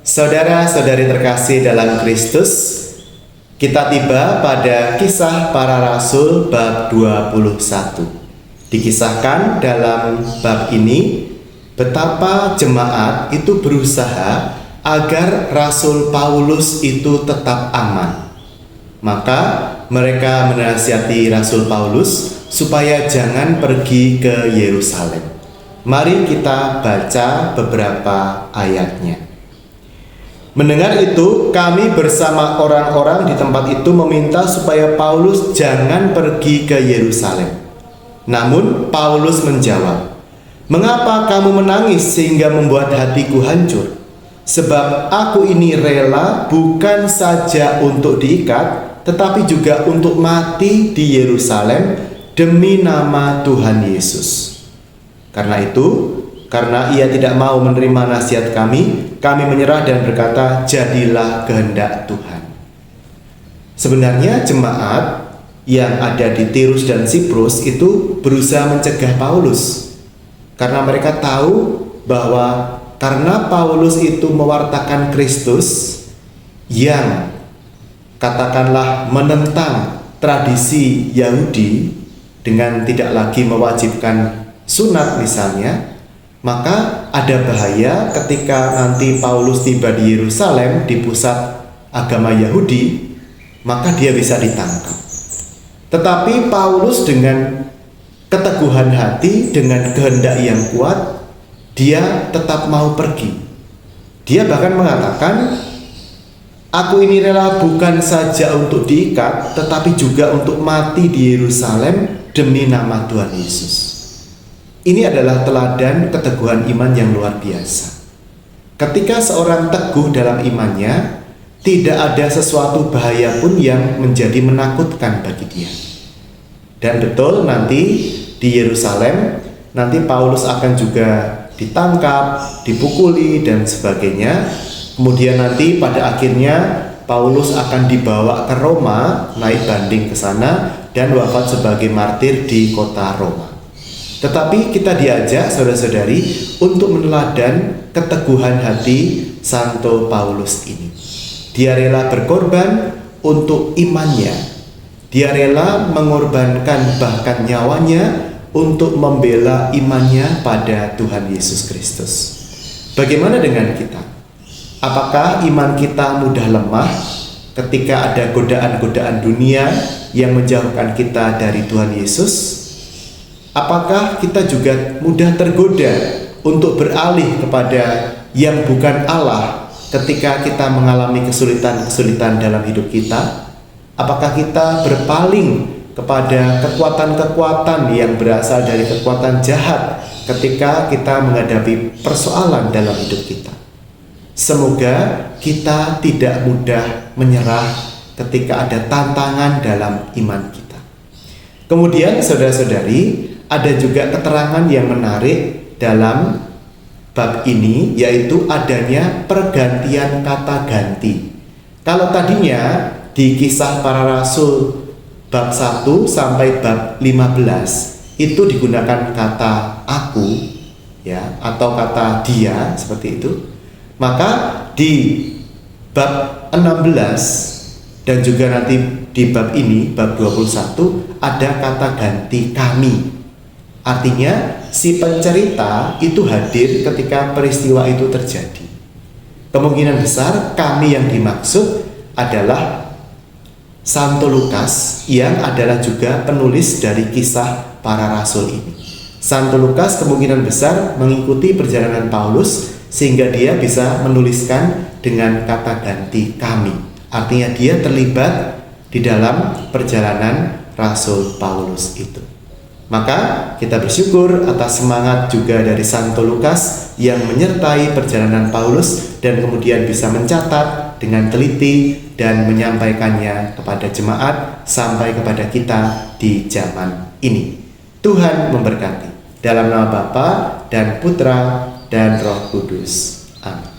Saudara-saudari terkasih dalam Kristus, kita tiba pada Kisah Para Rasul bab 21. Dikisahkan dalam bab ini betapa jemaat itu berusaha agar Rasul Paulus itu tetap aman. Maka mereka menasihati Rasul Paulus supaya jangan pergi ke Yerusalem. Mari kita baca beberapa ayatnya. Mendengar itu, kami bersama orang-orang di tempat itu meminta supaya Paulus jangan pergi ke Yerusalem. Namun Paulus menjawab, "Mengapa kamu menangis sehingga membuat hatiku hancur? Sebab aku ini rela bukan saja untuk diikat, tetapi juga untuk mati di Yerusalem demi nama Tuhan Yesus." Karena ia tidak mau menerima nasihat kami menyerah dan berkata, "Jadilah kehendak Tuhan." Sebenarnya jemaat yang ada di Tirus dan Siprus itu berusaha mencegah Paulus, karena mereka tahu bahwa karena Paulus itu mewartakan Kristus yang katakanlah menentang tradisi Yahudi dengan tidak lagi mewajibkan sunat misalnya, maka ada bahaya ketika nanti Paulus tiba di Yerusalem, di pusat agama Yahudi, maka dia bisa ditangkap. Tetapi Paulus dengan keteguhan hati, dengan kehendak yang kuat, dia tetap mau pergi. Dia bahkan mengatakan, "Aku ini rela bukan saja untuk diikat, tetapi juga untuk mati di Yerusalem demi nama Tuhan Yesus." Ini adalah teladan keteguhan iman yang luar biasa. Ketika seorang teguh dalam imannya, tidak ada sesuatu bahaya pun yang menjadi menakutkan bagi dia. Dan betul nanti di Yerusalem, nanti Paulus akan juga ditangkap, dipukuli dan sebagainya. Kemudian nanti pada akhirnya Paulus akan dibawa ke Roma, naik banding ke sana dan wafat sebagai martir di kota Roma. Tetapi kita diajak saudara-saudari untuk meneladan keteguhan hati Santo Paulus ini. Dia rela berkorban untuk imannya. Dia rela mengorbankan bahkan nyawanya untuk membela imannya pada Tuhan Yesus Kristus. Bagaimana dengan kita? Apakah iman kita mudah lemah ketika ada godaan-godaan dunia yang menjauhkan kita dari Tuhan Yesus? Apakah kita juga mudah tergoda untuk beralih kepada yang bukan Allah ketika kita mengalami kesulitan-kesulitan dalam hidup kita? Apakah kita berpaling kepada kekuatan-kekuatan yang berasal dari kekuatan jahat ketika kita menghadapi persoalan dalam hidup kita? Semoga kita tidak mudah menyerah ketika ada tantangan dalam iman kita. Kemudian saudara-saudari, ada juga keterangan yang menarik dalam bab ini, yaitu adanya pergantian kata ganti. Kalau tadinya di Kisah Para Rasul bab 1 sampai bab 15 itu digunakan kata aku ya, atau kata dia seperti itu, maka di bab 16 dan juga nanti di bab ini, bab 21, ada kata ganti kami. Artinya si pencerita itu hadir ketika peristiwa itu terjadi. Kemungkinan besar kami yang dimaksud adalah Santo Lukas yang adalah juga penulis dari Kisah Para Rasul ini. Santo Lukas kemungkinan besar mengikuti perjalanan Paulus sehingga dia bisa menuliskan dengan kata ganti kami. Artinya dia terlibat di dalam perjalanan Rasul Paulus itu. Maka kita bersyukur atas semangat juga dari Santo Lukas yang menyertai perjalanan Paulus dan kemudian bisa mencatat dengan teliti dan menyampaikannya kepada jemaat sampai kepada kita di zaman ini. Tuhan memberkati. Dalam nama Bapa dan Putra dan Roh Kudus. Amin.